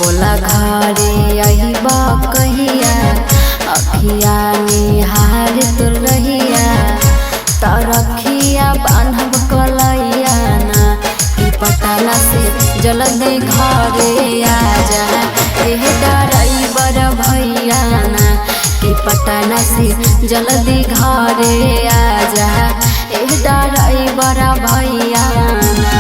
बोला घरे अहिबा कहिया अखिया निहार तुर रहिया तरखिया बांधब कलैया ना कि पटना से जल्दी घरे आजा एह ड्राइवर भैया ना कि पटना से जल्दी घरे आजा एह ड्राइवर भैया ना।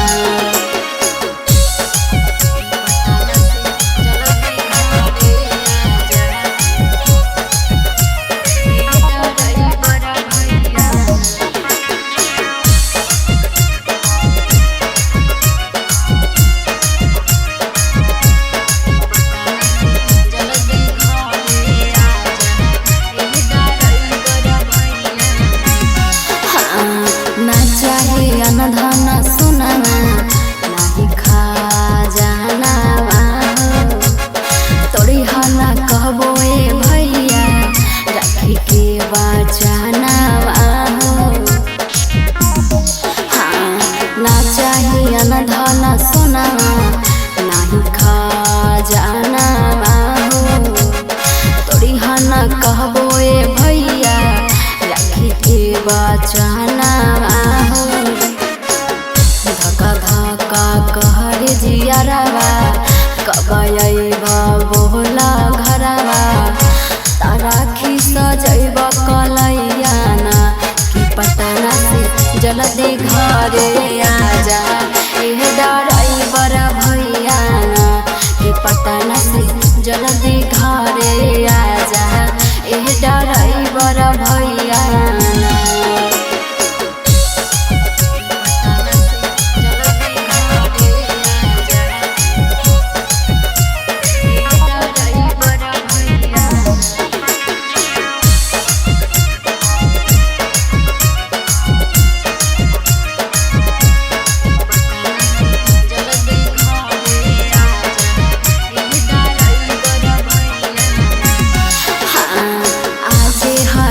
धन सुनाना नहीं खा जाना तोरी हला कहबो ए भैया रखी के बचाना हाँ ना चाहिए न धन सुनाना नहीं खा जाना तोरी हला कहबो ए भैया रखी के बचाना कहर जियरवा कब अइबा बोला घरवा तारा खीस जइब कलैया ना कि पटना से जल्दी घरे आजा एह ड्राइवर भैया ना कि पटना से जल्दी घरे आजा एह ड्राइवर भैया ना।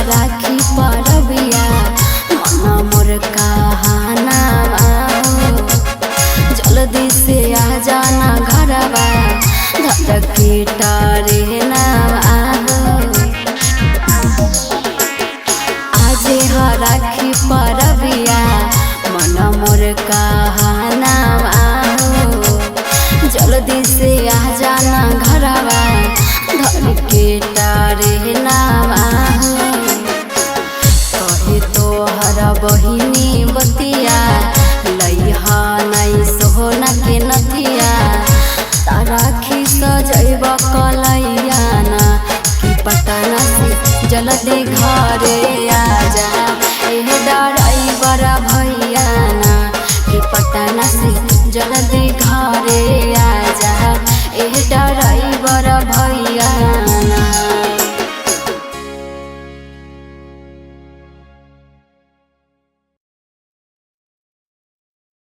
राखी परबिया मन मोर कहाना जल्दी से आ जाना घरवा धड़के टरे ना आज राखी परबिया मन मोर कहाना जल्दी से आ जाना घरवा धड़के टरे ना बहिनी बतिया लइहा नहीं सोना के नथिया तारा खीस जइब कलैया ना कि पटना से जल्दी घरे आजा एह ड्राइवर भैया ना कि पटना से जल्दी घरे